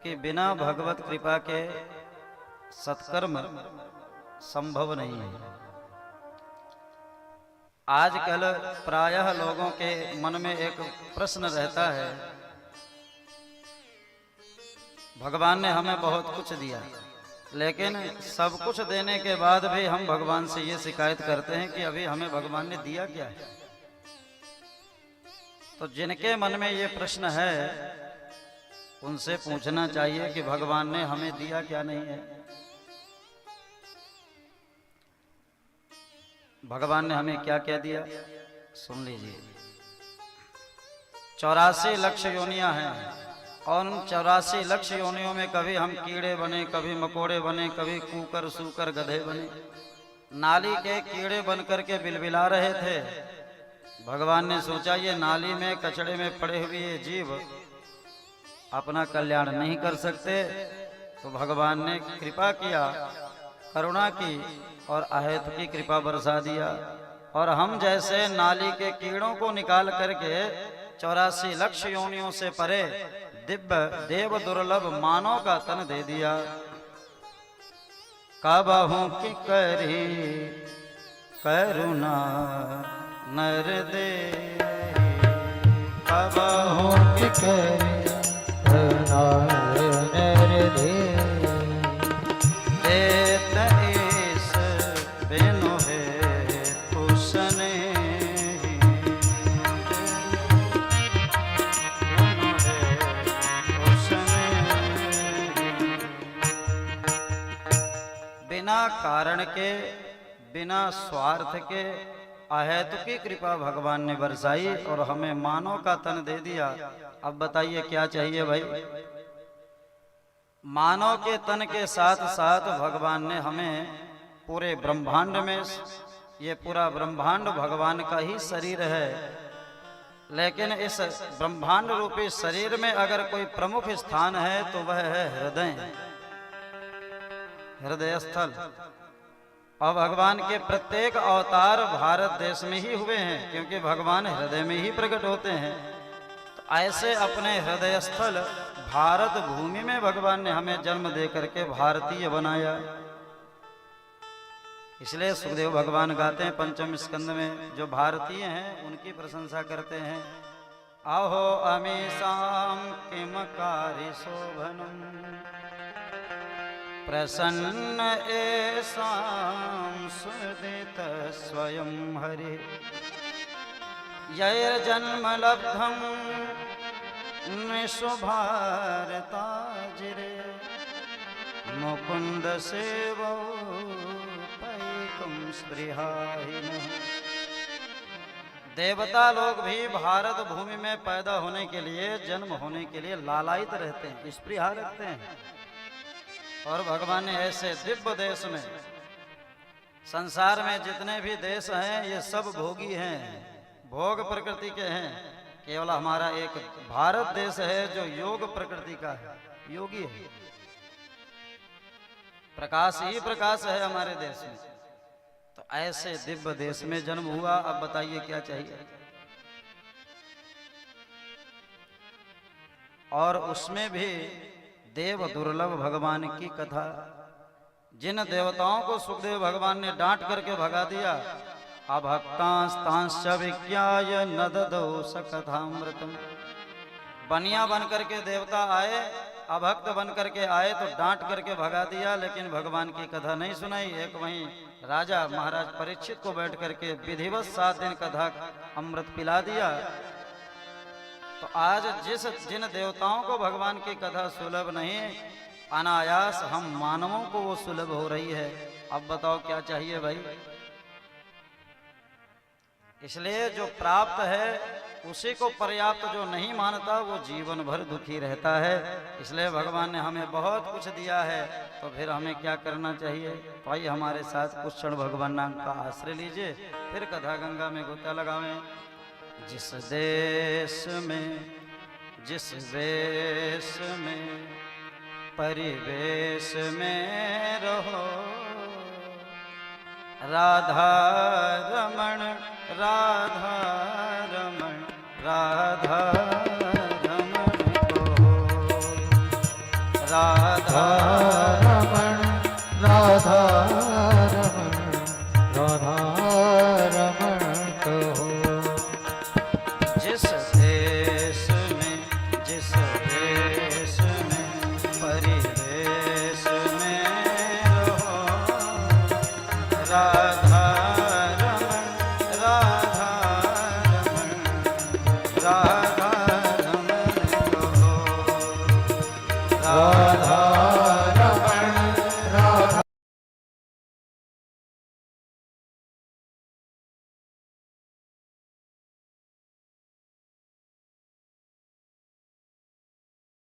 कि बिना भगवत कृपा के सत्कर्म संभव नहीं है। आजकल प्रायः लोगों के मन में एक प्रश्न रहता है, भगवान ने हमें बहुत कुछ दिया, लेकिन सब कुछ देने के बाद भी हम भगवान से ये शिकायत करते हैं कि अभी हमें भगवान ने दिया क्या है। तो जिनके मन में ये प्रश्न है उनसे पूछना चाहिए कि भगवान ने हमें दिया क्या नहीं है। भगवान ने हमें क्या क्या दिया सुन लीजिए। 84 लाख योनियां हैं और उन 84 लाख योनियों में कभी हम कीड़े बने, कभी मकोड़े बने, कभी कूकर सूकर गधे बने। नाली के कीड़े बन करके बिलबिला रहे थे। भगवान ने सोचा ये नाली में कचड़े में पड़े हुए ये जीव अपना कल्याण नहीं कर सकते, तो भगवान ने कृपा किया, करुणा की और अहेतु की कृपा बरसा दिया और हम जैसे नाली के कीड़ों को निकाल करके 84 लाख योनियों से परे दिव्य देव दुर्लभ मानव का तन दे दिया। काबाहू की करी करुणा नर दे, काबाहू की करी नर दे, देत इस बिनु है उसने, बिना कारण के, बिना स्वार्थ के अहेतु की कृपा भगवान ने बरसाई और हमें मानव का तन दे दिया। अब बताइए क्या चाहिए भाई। मानव के तन के साथ साथ भगवान ने हमें पूरे ब्रह्मांड में, ये पूरा ब्रह्मांड भगवान का ही शरीर है, लेकिन इस ब्रह्मांड रूपी शरीर में अगर कोई प्रमुख स्थान है तो वह है हृदय, हृदय स्थल। और भगवान के प्रत्येक अवतार भारत देश में ही हुए हैं, क्योंकि भगवान हृदय में ही प्रकट होते हैं। तो ऐसे अपने हृदय स्थल भारत भूमि में भगवान ने हमें जन्म दे करके भारतीय बनाया। इसलिए सुखदेव भगवान गाते हैं पंचम स्कंद में, जो भारतीय हैं उनकी प्रशंसा करते हैं। आहो अमीसाम किमकारी शोभनम प्रसन्न एसाम सुदित स्वयं हरि, यैर्जन्म लब्धम निशुभारताजिरे मुकुंद सेवो पैकुम स्पृहाहिनः। देवता लोग भी भारत भूमि में पैदा होने के लिए, जन्म होने के लिए लालायित रहते हैं, स्पृहा रखते हैं। और भगवान ने ऐसे दिव्य देश में, संसार में जितने भी देश हैं ये सब भोगी हैं, भोग प्रकृति के हैं। केवल हमारा एक भारत देश है जो योग प्रकृति का है, योगी है, प्रकाश ही प्रकाश है हमारे देश में। तो ऐसे दिव्य देश में जन्म हुआ। अब बताइए क्या चाहिए। और उसमें भी देव दुर्लभ भगवान की कथा, जिन देवताओं को सुखदेव भगवान ने डांट करके भगा दिया, अभक्तांस्तांश्च विज्ञाय न ददौ सकथामृतम। बनिया बन करके देवता आए, अभक्त बन करके आए तो डांट करके भगा दिया, लेकिन भगवान की कथा नहीं सुनाई। एक वहीं राजा महाराज परीक्षित को बैठ करके विधिवत 7 दिन कथा अमृत पिला दिया। तो आज जिन देवताओं को भगवान की कथा सुलभ नहीं, अनायास हम मानवों को वो सुलभ हो रही है। अब बताओ क्या चाहिए भाई। इसलिए जो प्राप्त है उसी को पर्याप्त जो नहीं मानता वो जीवन भर दुखी रहता है। इसलिए भगवान ने हमें बहुत कुछ दिया है, तो फिर हमें क्या करना चाहिए। तो आइए हमारे साथ कुछ क्षण भगवान नाम का आश्रय लीजिए, फिर कथा गंगा में गोता लगावें। जिस देश में, जिस वेश में, परिवेश में रहो, राधा रमण राधा रमण राधा रमण को राधा रमण राधा रमण राधा रमण कहो। जिस